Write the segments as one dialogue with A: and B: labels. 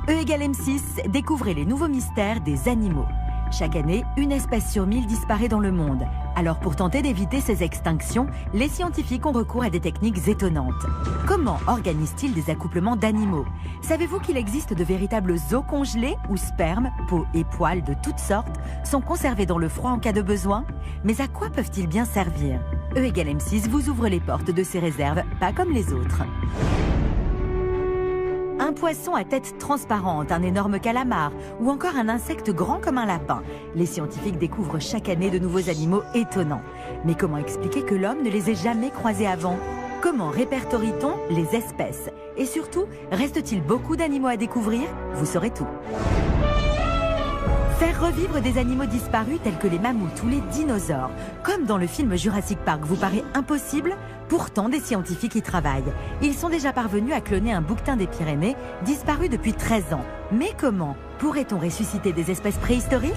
A: E=M6, découvrez les nouveaux mystères des animaux. Chaque année, une espèce sur 1000 disparaît dans le monde. Alors pour tenter d'éviter ces extinctions, les scientifiques ont recours à des techniques étonnantes. Comment organisent-ils des accouplements d'animaux? Savez-vous qu'il existe de véritables os congelés où sperme, peau et poils de toutes sortes sont conservés dans le froid en cas de besoin? Mais à quoi peuvent-ils bien servir? E=M6 vous ouvre les portes de ces réserves, pas comme les autres. Un poisson à tête transparente, un énorme calamar ou encore un insecte grand comme un lapin. Les scientifiques découvrent chaque année de nouveaux animaux étonnants. Mais comment expliquer que l'homme ne les ait jamais croisés avant? Comment répertorie-t-on les espèces? Et surtout, reste-t-il beaucoup d'animaux à découvrir? Vous saurez tout. Faire revivre des animaux disparus tels que les mammouths ou les dinosaures, comme dans le film Jurassic Park, vous paraît impossible? Pourtant, des scientifiques y travaillent. Ils sont déjà parvenus à cloner un bouquetin des Pyrénées, disparu depuis 13 ans. Mais comment? Pourrait-on ressusciter des espèces préhistoriques?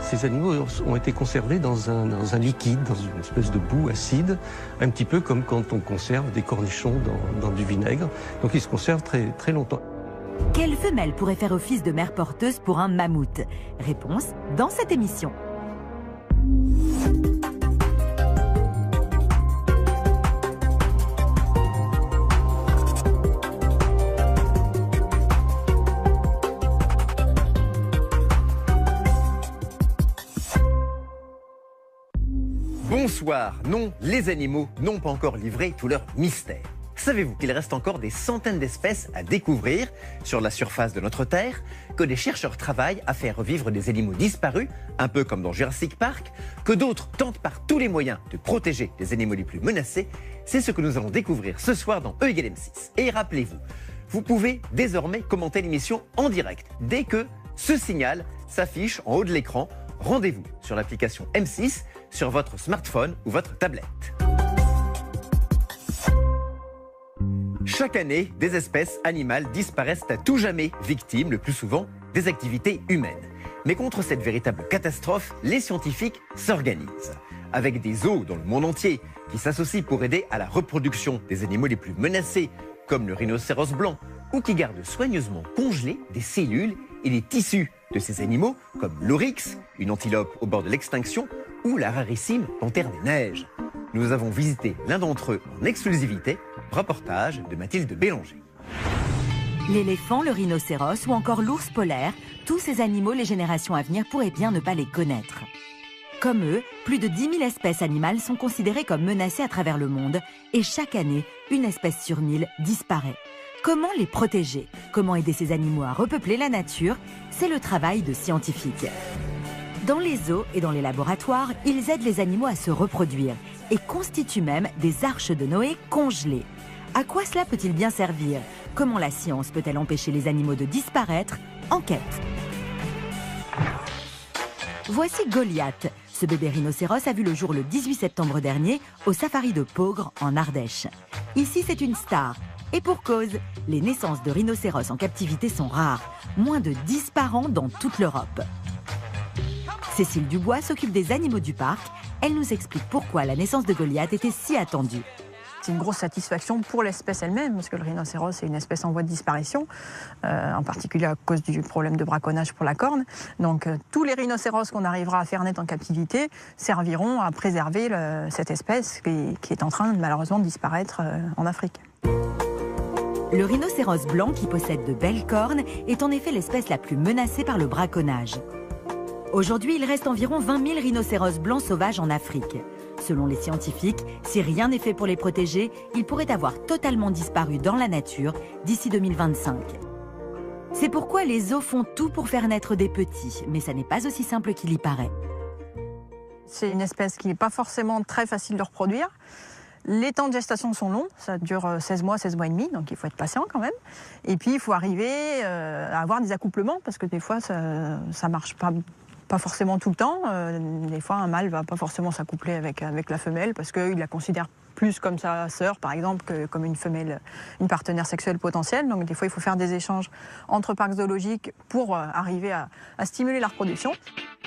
B: Ces animaux ont été conservés dans un liquide, dans une espèce de boue acide, un petit peu comme quand on conserve des cornichons dans du vinaigre. Donc ils se conservent très, très longtemps.
A: Quelle femelle pourrait faire office de mère porteuse pour un mammouth? Réponse dans cette émission.
C: Bonsoir. Non, les animaux n'ont pas encore livré tout leur mystère. Savez-vous qu'il reste encore des centaines d'espèces à découvrir sur la surface de notre Terre, que des chercheurs travaillent à faire revivre des animaux disparus, un peu comme dans Jurassic Park, que d'autres tentent par tous les moyens de protéger les animaux les plus menacés? C'est ce que nous allons découvrir ce soir dans E=M6. Et rappelez-vous, vous pouvez désormais commenter l'émission en direct dès que ce signal s'affiche en haut de l'écran. Rendez-vous sur l'application M6 sur votre smartphone ou votre tablette. Chaque année, des espèces animales disparaissent à tout jamais, victimes le plus souvent des activités humaines. Mais contre cette véritable catastrophe, les scientifiques s'organisent. Avec des zoos dans le monde entier qui s'associent pour aider à la reproduction des animaux les plus menacés, comme le rhinocéros blanc, ou qui gardent soigneusement congelés des cellules et des tissus de ces animaux, comme l'oryx, une antilope au bord de l'extinction, ou la rarissime panthère des neiges. Nous avons visité l'un d'entre eux en exclusivité, reportage de Mathilde Bélanger.
A: L'éléphant, le rhinocéros ou encore l'ours polaire, tous ces animaux, les générations à venir pourraient bien ne pas les connaître. Comme eux, plus de 10 000 espèces animales sont considérées comme menacées à travers le monde et chaque année, une espèce sur 1000 disparaît. Comment les protéger? Comment aider ces animaux à repeupler la nature? C'est le travail de scientifiques. Dans les zoos et dans les laboratoires, ils aident les animaux à se reproduire et constituent même des arches de Noé congelées. À quoi cela peut-il bien servir? Comment la science peut-elle empêcher les animaux de disparaître? Enquête. Voici Goliath. Ce bébé rhinocéros a vu le jour le 18 septembre dernier au safari de Peaugres en Ardèche. Ici, c'est une star. Et pour cause, les naissances de rhinocéros en captivité sont rares, moins de 10 par an dans toute l'Europe. Cécile Dubois s'occupe des animaux du parc. Elle nous explique pourquoi la naissance de Goliath était si attendue.
D: C'est une grosse satisfaction pour l'espèce elle-même, parce que le rhinocéros est une espèce en voie de disparition, en particulier à cause du problème de braconnage pour la corne. Donc tous les rhinocéros qu'on arrivera à faire naître en captivité serviront à préserver cette espèce qui est en train malheureusement de disparaître en Afrique.
A: Le rhinocéros blanc, qui possède de belles cornes, est en effet l'espèce la plus menacée par le braconnage. Aujourd'hui, il reste environ 20 000 rhinocéros blancs sauvages en Afrique. Selon les scientifiques, si rien n'est fait pour les protéger, ils pourraient avoir totalement disparu dans la nature d'ici 2025. C'est pourquoi les zoos font tout pour faire naître des petits, mais ça n'est pas aussi simple qu'il y paraît.
D: C'est une espèce qui n'est pas forcément très facile de reproduire. Les temps de gestation sont longs, ça dure 16 mois et demi, donc il faut être patient quand même. Et puis il faut arriver à avoir des accouplements, parce que des fois ça ne marche pas forcément tout le temps. Des fois un mâle ne va pas forcément s'accoupler avec la femelle, parce qu'il la considère plus comme sa sœur, par exemple, que comme une femelle, une partenaire sexuelle potentielle. Donc des fois il faut faire des échanges entre parcs zoologiques pour arriver à stimuler la reproduction.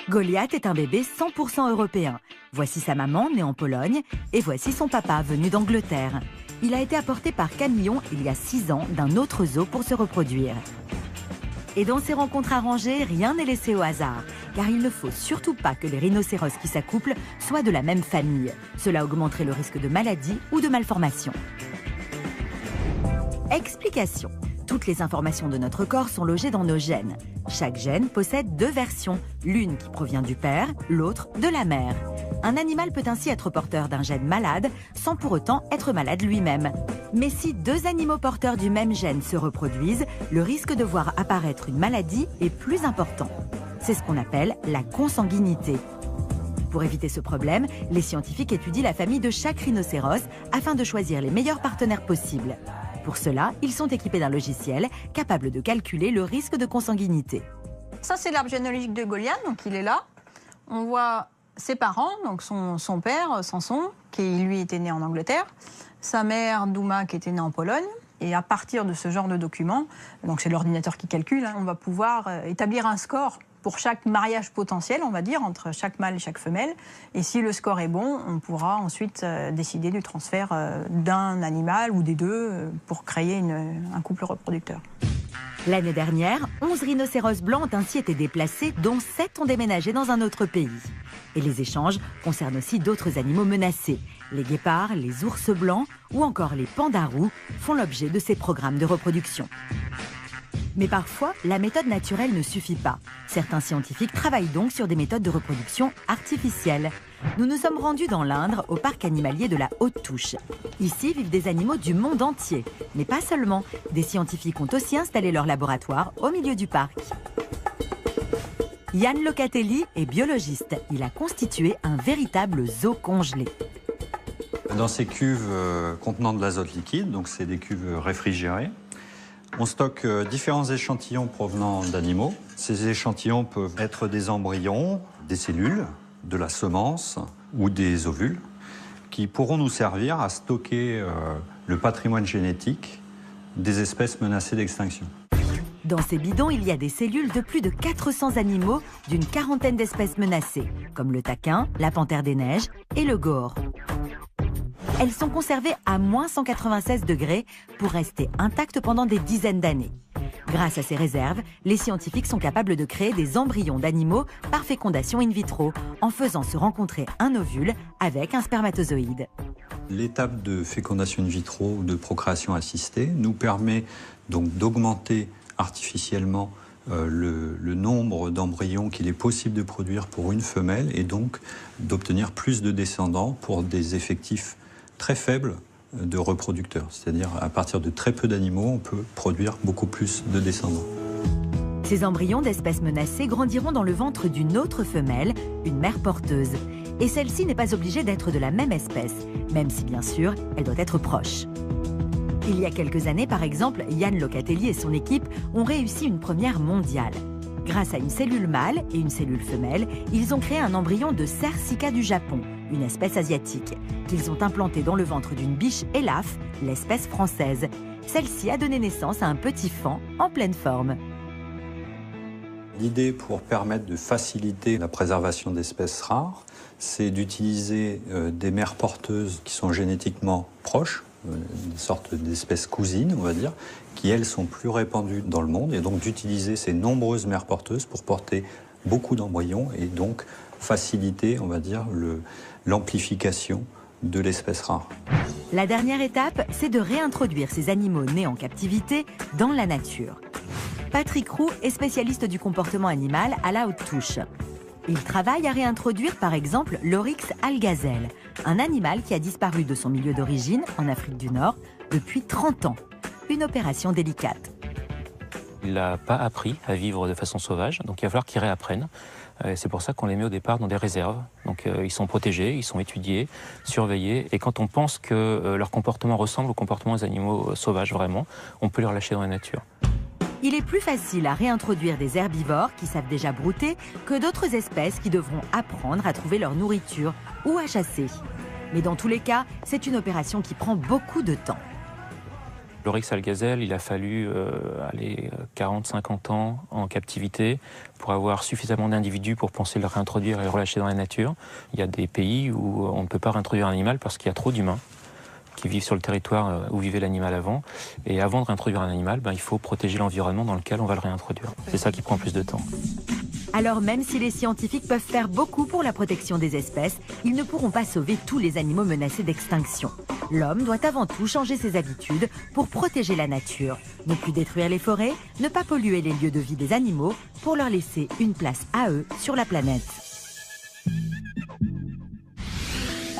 A: Goliath est un bébé 100% européen. Voici sa maman, née en Pologne, et voici son papa, venu d'Angleterre. Il a été apporté par camion il y a 6 ans d'un autre zoo pour se reproduire. Et dans ces rencontres arrangées, rien n'est laissé au hasard, car il ne faut surtout pas que les rhinocéros qui s'accouplent soient de la même famille. Cela augmenterait le risque de maladie ou de malformation. Explication. Toutes les informations de notre corps sont logées dans nos gènes. Chaque gène possède 2 versions, l'une qui provient du père, l'autre de la mère. Un animal peut ainsi être porteur d'un gène malade sans pour autant être malade lui-même. Mais si 2 animaux porteurs du même gène se reproduisent, le risque de voir apparaître une maladie est plus important. C'est ce qu'on appelle la consanguinité. Pour éviter ce problème, les scientifiques étudient la famille de chaque rhinocéros afin de choisir les meilleurs partenaires possibles. Pour cela, ils sont équipés d'un logiciel capable de calculer le risque de consanguinité.
D: Ça, c'est l'arbre généalogique de Goliath, donc il est là. On voit ses parents, donc son père, Samson, qui lui était né en Angleterre, sa mère, Douma, qui était née en Pologne. Et à partir de ce genre de document, donc c'est l'ordinateur qui calcule, on va pouvoir établir un score pour chaque mariage potentiel, on va dire, entre chaque mâle et chaque femelle. Et si le score est bon, on pourra ensuite décider du transfert d'un animal ou des 2 pour créer un couple reproducteur.
A: L'année dernière, 11 rhinocéros blancs ont ainsi été déplacés, dont 7 ont déménagé dans un autre pays. Et les échanges concernent aussi d'autres animaux menacés. Les guépards, les ours blancs ou encore les pandarous font l'objet de ces programmes de reproduction. Mais parfois, la méthode naturelle ne suffit pas. Certains scientifiques travaillent donc sur des méthodes de reproduction artificielles. Nous nous sommes rendus dans l'Indre, au parc animalier de la Haute-Touche. Ici vivent des animaux du monde entier. Mais pas seulement. Des scientifiques ont aussi installé leur laboratoire au milieu du parc. Yann Locatelli est biologiste. Il a constitué un véritable zoo congelé.
E: Dans ces cuves contenant de l'azote liquide, donc c'est des cuves réfrigérées, on stocke différents échantillons provenant d'animaux. Ces échantillons peuvent être des embryons, des cellules, de la semence ou des ovules qui pourront nous servir à stocker le patrimoine génétique des espèces menacées d'extinction.
A: Dans ces bidons, il y a des cellules de plus de 400 animaux d'une 40aine d'espèces menacées, comme le taquin, la panthère des neiges et le gohore. Elles sont conservées à moins 196 degrés pour rester intactes pendant des dizaines d'années. Grâce à ces réserves, les scientifiques sont capables de créer des embryons d'animaux par fécondation in vitro, en faisant se rencontrer un ovule avec un spermatozoïde.
E: L'étape de fécondation in vitro ou de procréation assistée nous permet donc d'augmenter artificiellement le nombre d'embryons qu'il est possible de produire pour une femelle et donc d'obtenir plus de descendants pour des effectifs très faibles de reproducteurs. C'est-à-dire à partir de très peu d'animaux, on peut produire beaucoup plus de descendants.
A: Ces embryons d'espèces menacées grandiront dans le ventre d'une autre femelle, une mère porteuse. Et celle-ci n'est pas obligée d'être de la même espèce, même si bien sûr, elle doit être proche. Il y a quelques années, par exemple, Yann Locatelli et son équipe ont réussi une première mondiale. Grâce à une cellule mâle et une cellule femelle, ils ont créé un embryon de Cercica du Japon, une espèce asiatique, qu'ils ont implanté dans le ventre d'une biche élaphe, l'espèce française. Celle-ci a donné naissance à un petit faon en pleine forme.
E: L'idée pour permettre de faciliter la préservation d'espèces rares, c'est d'utiliser des mères porteuses qui sont génétiquement proches, une sorte d'espèces cousines, on va dire, qui, elles, sont plus répandues dans le monde, et donc d'utiliser ces nombreuses mères porteuses pour porter beaucoup d'embryons et donc faciliter, on va dire, l'amplification de l'espèce rare.
A: La dernière étape, c'est de réintroduire ces animaux nés en captivité dans la nature. Patrick Roux est spécialiste du comportement animal à la Haute-Touche. Il travaille à réintroduire par exemple l'Oryx algazelle, un animal qui a disparu de son milieu d'origine, en Afrique du Nord, depuis 30 ans. Une opération délicate.
F: Il n'a pas appris à vivre de façon sauvage, donc il va falloir qu'il réapprenne. C'est pour ça qu'on les met au départ dans des réserves. Donc ils sont protégés, ils sont étudiés, surveillés. Et quand on pense que leur comportement ressemble au comportement des animaux sauvages vraiment, on peut les relâcher dans la nature.
A: Il est plus facile à réintroduire des herbivores qui savent déjà brouter que d'autres espèces qui devront apprendre à trouver leur nourriture ou à chasser. Mais dans tous les cas, c'est une opération qui prend beaucoup de temps.
F: L'Oryx algazelle, il a fallu 40-50 ans en captivité pour avoir suffisamment d'individus pour penser le réintroduire et le relâcher dans la nature. Il y a des pays où on ne peut pas réintroduire un animal parce qu'il y a trop d'humains. qui vivent sur le territoire où vivait l'animal avant. Et avant de réintroduire un animal, il faut protéger l'environnement dans lequel on va le réintroduire. C'est ça qui prend plus de temps.
A: Alors même si les scientifiques peuvent faire beaucoup pour la protection des espèces, ils ne pourront pas sauver tous les animaux menacés d'extinction. L'homme doit avant tout changer ses habitudes pour protéger la nature. Ne plus détruire les forêts, ne pas polluer les lieux de vie des animaux pour leur laisser une place à eux sur la planète.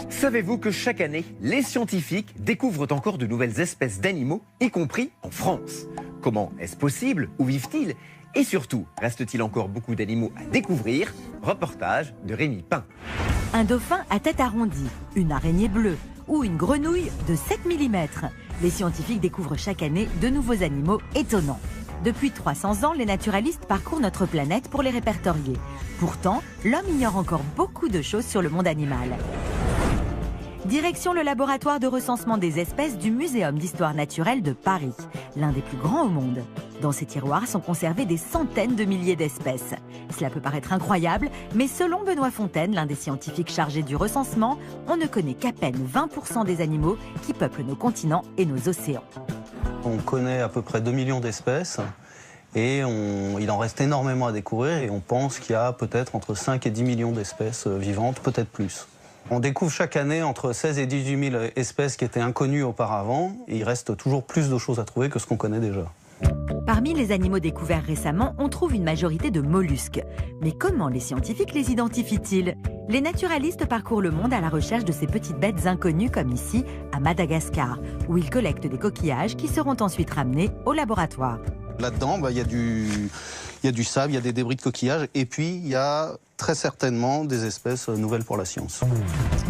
C: Savez-vous que chaque année, les scientifiques découvrent encore de nouvelles espèces d'animaux, y compris en France? Comment est-ce possible? Où vivent-ils? Et surtout, reste-t-il encore beaucoup d'animaux à découvrir? Reportage de Rémi Pain.
A: Un dauphin à tête arrondie, une araignée bleue ou une grenouille de 7 mm. Les scientifiques découvrent chaque année de nouveaux animaux étonnants. Depuis 300 ans, les naturalistes parcourent notre planète pour les répertorier. Pourtant, l'homme ignore encore beaucoup de choses sur le monde animal. Direction le laboratoire de recensement des espèces du Muséum d'histoire naturelle de Paris, l'un des plus grands au monde. Dans ces tiroirs sont conservées des centaines de milliers d'espèces. Cela peut paraître incroyable, mais selon Benoît Fontaine, l'un des scientifiques chargés du recensement, on ne connaît qu'à peine 20% des animaux qui peuplent nos continents et nos océans.
G: On connaît à peu près 2 millions d'espèces et il en reste énormément à découvrir et on pense qu'il y a peut-être entre 5 et 10 millions d'espèces vivantes, peut-être plus. On découvre chaque année entre 16 et 18 000 espèces qui étaient inconnues auparavant et il reste toujours plus de choses à trouver que ce qu'on connaît déjà.
A: Parmi les animaux découverts récemment, on trouve une majorité de mollusques. Mais comment les scientifiques les identifient-ils? Les naturalistes parcourent le monde à la recherche de ces petites bêtes inconnues comme ici, à Madagascar, où ils collectent des coquillages qui seront ensuite ramenés au laboratoire.
G: Là-dedans, il y a du sable, il y a des débris de coquillages et puis il y a très certainement des espèces nouvelles pour la science.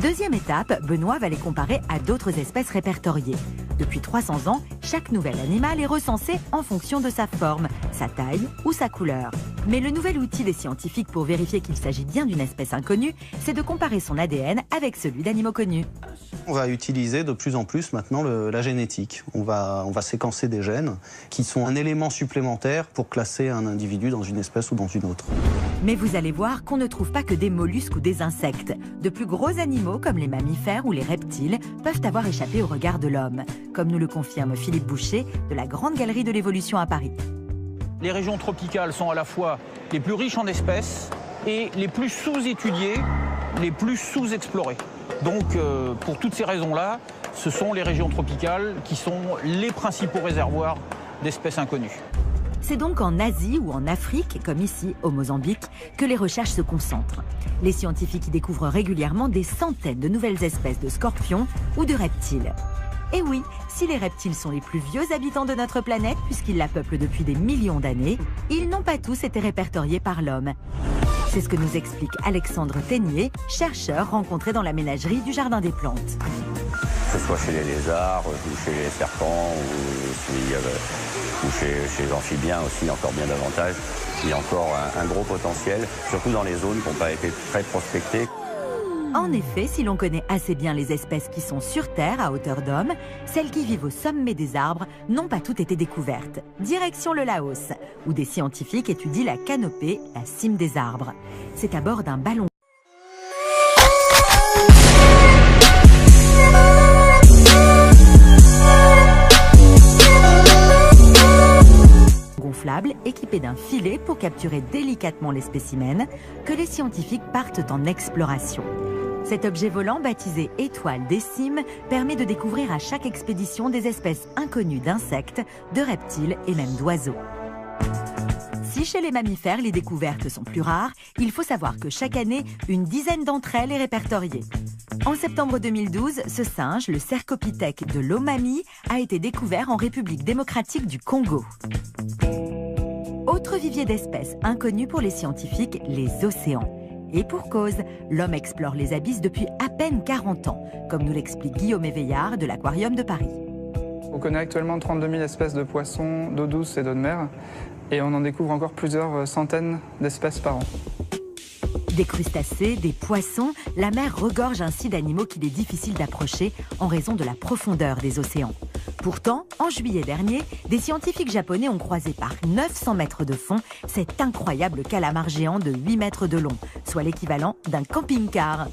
A: Deuxième étape, Benoît va les comparer à d'autres espèces répertoriées. Depuis 300 ans, chaque nouvel animal est recensé en fonction de sa forme, sa taille ou sa couleur. Mais le nouvel outil des scientifiques pour vérifier qu'il s'agit bien d'une espèce inconnue, c'est de comparer son ADN avec celui d'animaux connus.
G: On va utiliser de plus en plus maintenant la génétique. On va séquencer des gènes qui sont un élément supplémentaire pour classer un individu dans une espèce ou dans une autre.
A: Mais vous allez voir qu'on ne trouve pas que des mollusques ou des insectes. De plus gros animaux comme les mammifères ou les reptiles peuvent avoir échappé au regard de l'homme, comme nous le confirme Philippe Boucher de la Grande Galerie de l'Évolution à Paris.
H: Les régions tropicales sont à la fois les plus riches en espèces et les plus sous-étudiées, les plus sous-explorées. Donc pour toutes ces raisons-là, ce sont les régions tropicales qui sont les principaux réservoirs d'espèces inconnues.
A: C'est donc en Asie ou en Afrique, comme ici au Mozambique, que les recherches se concentrent. Les scientifiques y découvrent régulièrement des centaines de nouvelles espèces de scorpions ou de reptiles. Et oui, si les reptiles sont les plus vieux habitants de notre planète, puisqu'ils la peuplent depuis des millions d'années, ils n'ont pas tous été répertoriés par l'homme. C'est ce que nous explique Alexandre Ténier, chercheur rencontré dans la ménagerie du Jardin des Plantes.
I: Que ce soit chez les lézards, ou chez les serpents, ou chez les amphibiens aussi, encore bien davantage. Il y a encore un gros potentiel, surtout dans les zones qui n'ont pas été très prospectées.
A: En effet, si l'on connaît assez bien les espèces qui sont sur Terre à hauteur d'homme, celles qui vivent au sommet des arbres n'ont pas toutes été découvertes. Direction le Laos, où des scientifiques étudient la canopée, la cime des arbres. C'est à bord d'un ballon gonflable équipé d'un filet pour capturer délicatement les spécimens que les scientifiques partent en exploration. Cet objet volant, baptisé Étoile des cimes, permet de découvrir à chaque expédition des espèces inconnues d'insectes, de reptiles et même d'oiseaux. Si chez les mammifères, les découvertes sont plus rares, il faut savoir que chaque année, une dizaine d'entre elles est répertoriée. En septembre 2012, ce singe, le Cercopithèque de Lomami, a été découvert en République démocratique du Congo. Autre vivier d'espèces inconnu pour les scientifiques, les océans. Et pour cause, l'homme explore les abysses depuis à peine 40 ans, comme nous l'explique Guillaume Éveillard de l'Aquarium de Paris.
J: On connaît actuellement 32 000 espèces de poissons d'eau douce et d'eau de mer, et on en découvre encore plusieurs centaines d'espèces par an.
A: Des crustacés, des poissons, la mer regorge ainsi d'animaux qu'il est difficile d'approcher en raison de la profondeur des océans. Pourtant, en juillet dernier, des scientifiques japonais ont croisé par 900 mètres de fond cet incroyable calamar géant de 8 mètres de long, soit l'équivalent d'un camping-car.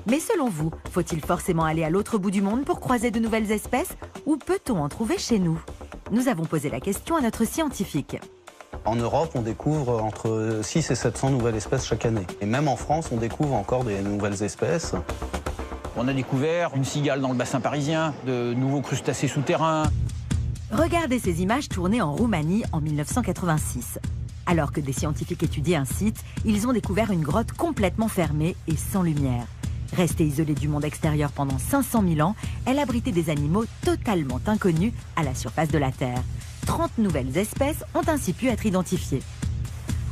A: Mais selon vous, faut-il forcément aller à l'autre bout du monde pour croiser de nouvelles espèces ou peut-on en trouver chez nous? Nous avons posé la question à notre scientifique.
G: En Europe, on découvre entre 6 et 700 nouvelles espèces chaque année. Et même en France, on découvre encore des nouvelles espèces.
H: On a découvert une cigale dans le bassin parisien, de nouveaux crustacés souterrains.
A: Regardez ces images tournées en Roumanie en 1986. Alors que des scientifiques étudiaient un site, ils ont découvert une grotte complètement fermée et sans lumière. Restée isolée du monde extérieur pendant 500 000 ans, elle abritait des animaux totalement inconnus à la surface de la Terre. 30 nouvelles espèces ont ainsi pu être identifiées.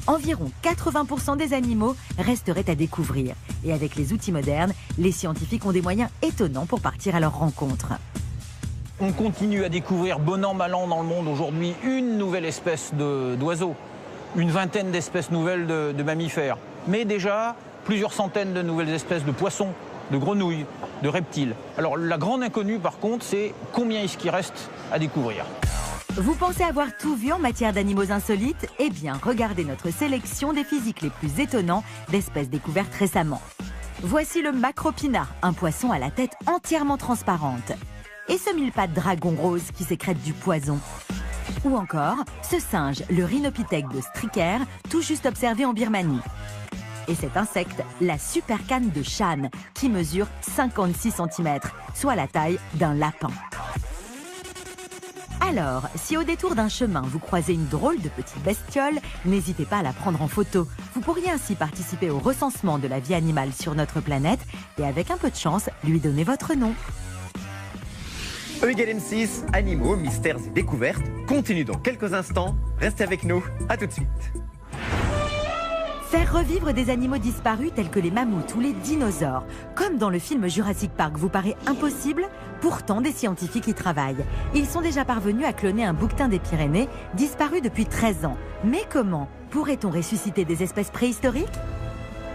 A: Environ 80% des animaux resteraient à découvrir. Et avec les outils modernes, les scientifiques ont des moyens étonnants pour partir à leur rencontre.
H: On continue à découvrir bon an, mal an dans le monde aujourd'hui une nouvelle espèce d'oiseaux, une vingtaine d'espèces nouvelles de mammifères, mais déjà plusieurs centaines de nouvelles espèces de poissons, de grenouilles, de reptiles. Alors la grande inconnue par contre, c'est combien est-ce qu'il reste à découvrir.
A: Vous pensez avoir tout vu en matière d'animaux insolites? Eh bien, regardez notre sélection des physiques les plus étonnants d'espèces découvertes récemment. Voici le macropina, un poisson à la tête entièrement transparente. Et ce mille-pattes dragon rose qui sécrète du poison. Ou encore, ce singe, le rhinopithèque de Stricker, tout juste observé en Birmanie. Et cet insecte, la supercane de Shan, qui mesure 56 cm, soit la taille d'un lapin. Alors, si au détour d'un chemin, vous croisez une drôle de petite bestiole, n'hésitez pas à la prendre en photo. Vous pourriez ainsi participer au recensement de la vie animale sur notre planète et avec un peu de chance, lui donner votre nom.
C: E=M6, animaux, mystères et découvertes, continue dans quelques instants. Restez avec nous, à tout de suite.
A: Faire revivre des animaux disparus tels que les mammouths ou les dinosaures, comme dans le film Jurassic Park, vous paraît impossible? Pourtant, des scientifiques y travaillent. Ils sont déjà parvenus à cloner un bouquetin des Pyrénées, disparu depuis 13 ans. Mais comment? Pourrait-on ressusciter des espèces préhistoriques?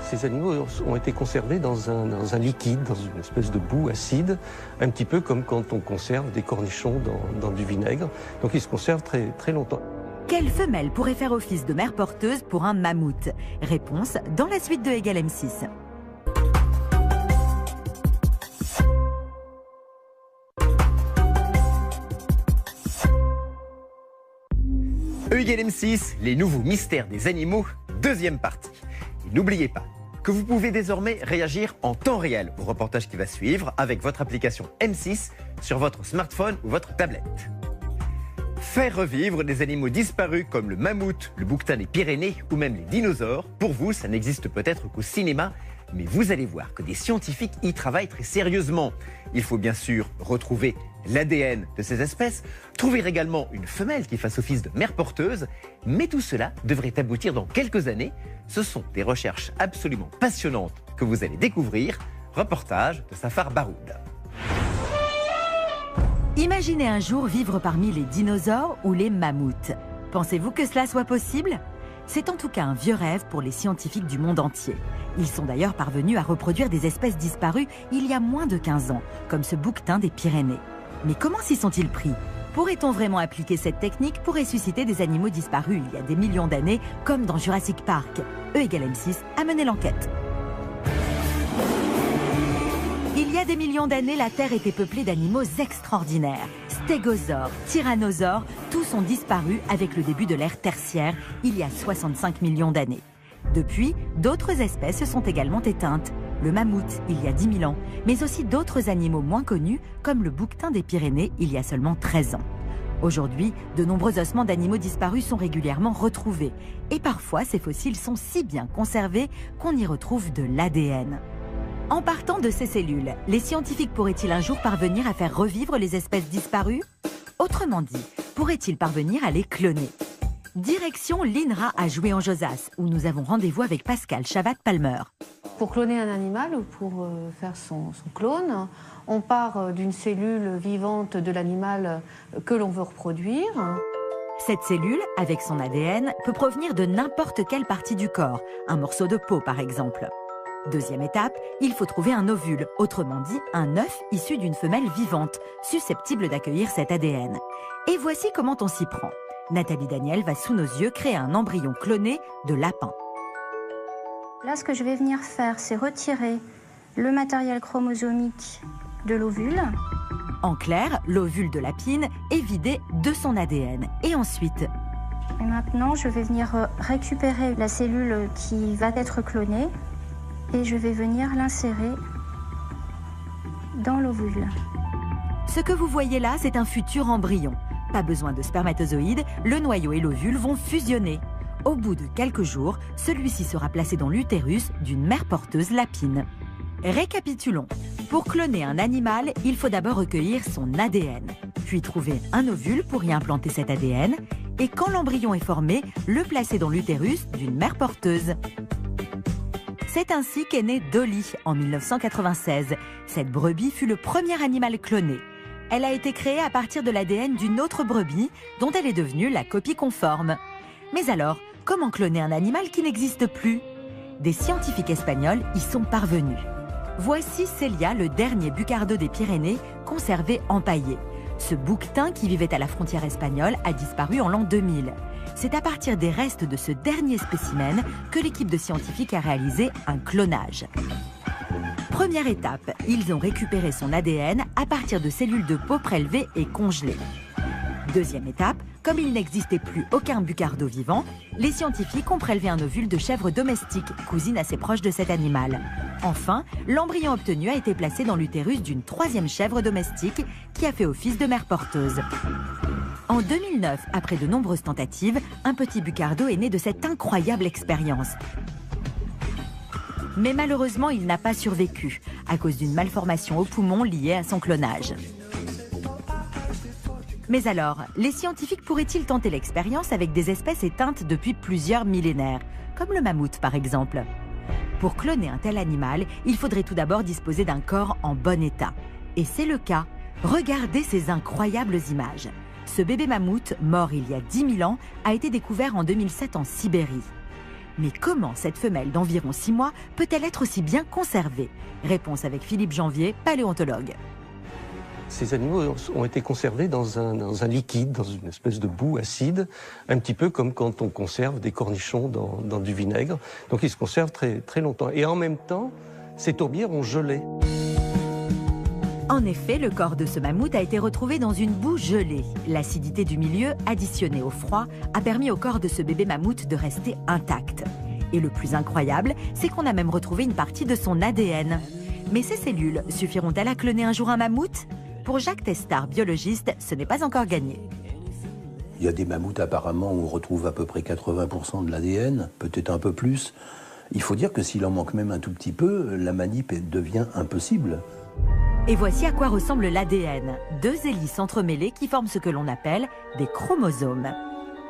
B: Ces animaux ont été conservés dans un liquide, dans une espèce de boue acide, un petit peu comme quand on conserve des cornichons dans du vinaigre. Donc ils se conservent très, très longtemps.
A: Quelle femelle pourrait faire office de mère porteuse pour un mammouth? Réponse dans la suite de =M6.
C: E=M6, les nouveaux mystères des animaux, deuxième partie. Et n'oubliez pas que vous pouvez désormais réagir en temps réel au reportage qui va suivre avec votre application M6 sur votre smartphone ou votre tablette. Faire revivre des animaux disparus comme le mammouth, le bouquetin des Pyrénées ou même les dinosaures, pour vous, ça n'existe peut-être qu'au cinéma, mais vous allez voir que des scientifiques y travaillent très sérieusement. Il faut bien sûr retrouver l'ADN de ces espèces, trouver également une femelle qui fasse office de mère porteuse, mais tout cela devrait aboutir dans quelques années. Ce sont des recherches absolument passionnantes que vous allez découvrir. Reportage de Safar Baroud.
A: Imaginez un jour vivre parmi les dinosaures ou les mammouths. Pensez-vous que cela soit possible? C'est en tout cas un vieux rêve pour les scientifiques du monde entier. Ils sont d'ailleurs parvenus à reproduire des espèces disparues il y a moins de 15 ans, comme ce bouquetin des Pyrénées. Mais comment s'y sont-ils pris? Pourrait-on vraiment appliquer cette technique pour ressusciter des animaux disparus il y a des millions d'années, comme dans Jurassic Park? E=M6 a mené l'enquête. Il y a des millions d'années, la Terre était peuplée d'animaux extraordinaires. Stégosaures, tyrannosaures, tous ont disparu avec le début de l'ère tertiaire, il y a 65 millions d'années. Depuis, d'autres espèces se sont également éteintes. Le mammouth, il y a 10 000 ans, mais aussi d'autres animaux moins connus, comme le bouquetin des Pyrénées, il y a seulement 13 ans. Aujourd'hui, de nombreux ossements d'animaux disparus sont régulièrement retrouvés. Et parfois, ces fossiles sont si bien conservés qu'on y retrouve de l'ADN. En partant de ces cellules, les scientifiques pourraient-ils un jour parvenir à faire revivre les espèces disparues? Autrement dit, pourraient-ils parvenir à les cloner? Direction l'INRA à Joué-en-Josas, où nous avons rendez-vous avec Pascal Chavat-Palmer.
K: Pour cloner un animal ou pour faire son clone, on part d'une cellule vivante de l'animal que l'on veut reproduire.
A: Cette cellule, avec son ADN, peut provenir de n'importe quelle partie du corps, un morceau de peau par exemple. Deuxième étape, il faut trouver un ovule, autrement dit un œuf issu d'une femelle vivante, susceptible d'accueillir cet ADN. Et voici comment on s'y prend. Nathalie Daniel va sous nos yeux créer un embryon cloné de lapin.
L: Là, ce que je vais venir faire, c'est retirer le matériel chromosomique de l'ovule.
A: En clair, l'ovule de Lapine est vidé de son ADN. Et ensuite,
L: et maintenant, je vais venir récupérer la cellule qui va être clonée et je vais venir l'insérer dans l'ovule.
A: Ce que vous voyez là, c'est un futur embryon. Pas besoin de spermatozoïdes, le noyau et l'ovule vont fusionner. Au bout de quelques jours, celui-ci sera placé dans l'utérus d'une mère porteuse Lapine. Récapitulons. Pour cloner un animal, il faut d'abord recueillir son ADN, puis trouver un ovule pour y implanter cet ADN, et quand l'embryon est formé, le placer dans l'utérus d'une mère porteuse. C'est ainsi qu'est née Dolly en 1996. Cette brebis fut le premier animal cloné. Elle a été créée à partir de l'ADN d'une autre brebis dont elle est devenue la copie conforme. Mais alors, comment cloner un animal qui n'existe plus? Des scientifiques espagnols y sont parvenus. Voici Célia, le dernier bucardo des Pyrénées, conservé empaillé. Ce bouquetin qui vivait à la frontière espagnole a disparu en l'an 2000. C'est à partir des restes de ce dernier spécimen que l'équipe de scientifiques a réalisé un clonage. Première étape, ils ont récupéré son ADN à partir de cellules de peau prélevées et congelées. Deuxième étape, comme il n'existait plus aucun bucardo vivant, les scientifiques ont prélevé un ovule de chèvre domestique, cousine assez proche de cet animal. Enfin, l'embryon obtenu a été placé dans l'utérus d'une troisième chèvre domestique qui a fait office de mère porteuse. En 2009, après de nombreuses tentatives, un petit bucardo est né de cette incroyable expérience. Mais malheureusement, il n'a pas survécu, à cause d'une malformation au poumon liée à son clonage. Mais alors, les scientifiques pourraient-ils tenter l'expérience avec des espèces éteintes depuis plusieurs millénaires, comme le mammouth par exemple? Pour cloner un tel animal, il faudrait tout d'abord disposer d'un corps en bon état. Et c'est le cas. Regardez ces incroyables images. Ce bébé mammouth, mort il y a 10 000 ans, a été découvert en 2007 en Sibérie. Mais comment cette femelle d'environ 6 mois peut-elle être aussi bien conservée? Réponse avec Philippe Janvier, paléontologue.
B: Ces animaux ont été conservés dans un liquide, dans une espèce de boue acide, un petit peu comme quand on conserve des cornichons dans du vinaigre. Donc ils se conservent très, très longtemps. Et en même temps, ces tourbières ont gelé.
A: En effet, le corps de ce mammouth a été retrouvé dans une boue gelée. L'acidité du milieu, additionnée au froid, a permis au corps de ce bébé mammouth de rester intact. Et le plus incroyable, c'est qu'on a même retrouvé une partie de son ADN. Mais ces cellules suffiront-elles à cloner un jour un mammouth? Pour Jacques Testard, biologiste, ce n'est pas encore gagné.
M: Il y a des mammouths apparemment où on retrouve à peu près 80% de l'ADN, peut-être un peu plus. Il faut dire que s'il en manque même un tout petit peu, la manip devient impossible.
A: Et voici à quoi ressemble l'ADN. 2 hélices entremêlées qui forment ce que l'on appelle des chromosomes.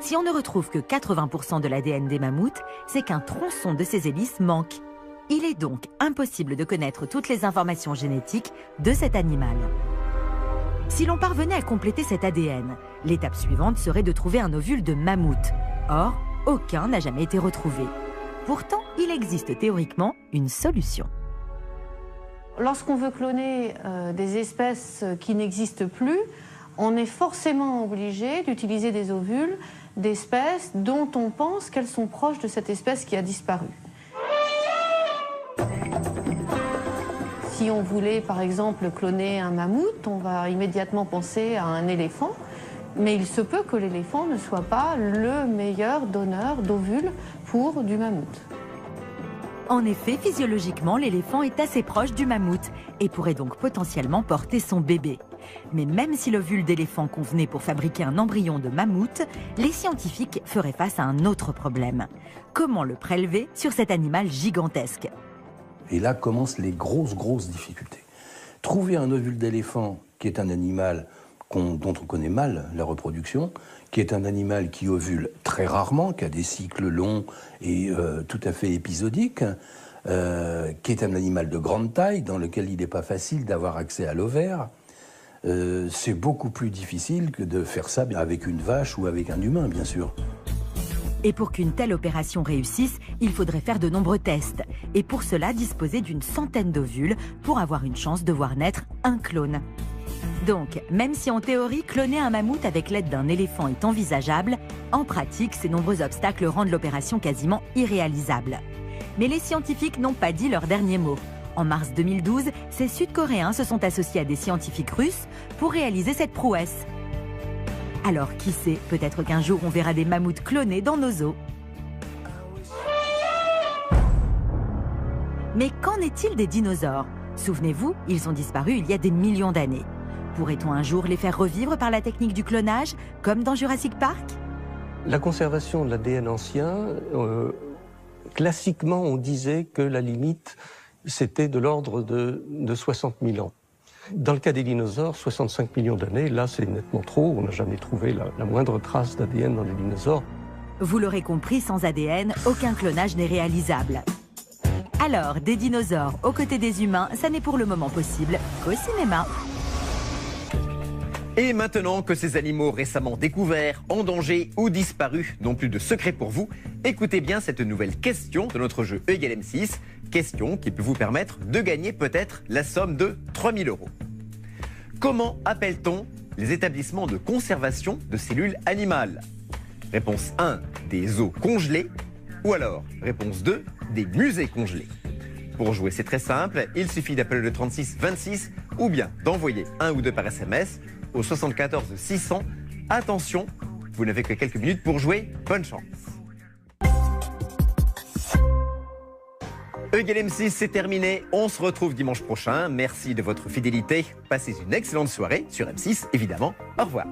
A: Si on ne retrouve que 80% de l'ADN des mammouths, c'est qu'un tronçon de ces hélices manque. Il est donc impossible de connaître toutes les informations génétiques de cet animal. Si l'on parvenait à compléter cet ADN, l'étape suivante serait de trouver un ovule de mammouth. Or, aucun n'a jamais été retrouvé. Pourtant, il existe théoriquement une solution.
K: Lorsqu'on veut cloner des espèces qui n'existent plus, on est forcément obligé d'utiliser des ovules d'espèces dont on pense qu'elles sont proches de cette espèce qui a disparu. Si on voulait par exemple cloner un mammouth, on va immédiatement penser à un éléphant, mais il se peut que l'éléphant ne soit pas le meilleur donneur d'ovules pour du mammouth.
A: En effet, physiologiquement, l'éléphant est assez proche du mammouth et pourrait donc potentiellement porter son bébé. Mais même si l'ovule d'éléphant convenait pour fabriquer un embryon de mammouth, les scientifiques feraient face à un autre problème. Comment le prélever sur cet animal gigantesque?
M: Et là commencent les grosses difficultés. Trouver un ovule d'éléphant, qui est un animal dont on connaît mal la reproduction, qui est un animal qui ovule très rarement, qui a des cycles longs et tout à fait épisodiques, qui est un animal de grande taille, dans lequel il n'est pas facile d'avoir accès à l'ovaire. C'est beaucoup plus difficile que de faire ça avec une vache ou avec un humain, bien sûr.
A: Et pour qu'une telle opération réussisse, il faudrait faire de nombreux tests. Et pour cela, disposer d'une centaine d'ovules pour avoir une chance de voir naître un clone. Donc, même si en théorie, cloner un mammouth avec l'aide d'un éléphant est envisageable, en pratique, ces nombreux obstacles rendent l'opération quasiment irréalisable. Mais les scientifiques n'ont pas dit leur dernier mot. En mars 2012, ces Sud-Coréens se sont associés à des scientifiques russes pour réaliser cette prouesse. Alors qui sait, peut-être qu'un jour on verra des mammouths clonés dans nos zoos. Mais qu'en est-il des dinosaures? Souvenez-vous, ils ont disparu il y a des millions d'années. Pourrait-on un jour les faire revivre par la technique du clonage, comme dans Jurassic Park?
B: La conservation de l'ADN ancien, classiquement, on disait que la limite, c'était de l'ordre de 60 000 ans. Dans le cas des dinosaures, 65 millions d'années, là, c'est nettement trop. On n'a jamais trouvé la moindre trace d'ADN dans les dinosaures.
A: Vous l'aurez compris, sans ADN, aucun clonage n'est réalisable. Alors, des dinosaures aux côtés des humains, ça n'est pour le moment possible qu'au cinéma.
C: Et maintenant que ces animaux récemment découverts, en danger ou disparus n'ont plus de secret pour vous, écoutez bien cette nouvelle question de notre jeu E = M6, question qui peut vous permettre de gagner peut-être la somme de 3 000 €. Comment appelle-t-on les établissements de conservation de cellules animales? Réponse 1, des zoos congelés, ou alors réponse 2, des musées congelés. Pour jouer, c'est très simple, il suffit d'appeler le 36 26 ou bien d'envoyer 1 ou 2 par SMS au 74 600. Attention, vous n'avez que quelques minutes pour jouer, bonne chance. E = M6, c'est terminé, on se retrouve dimanche prochain. Merci de votre fidélité, passez une excellente soirée sur M6 évidemment, au revoir.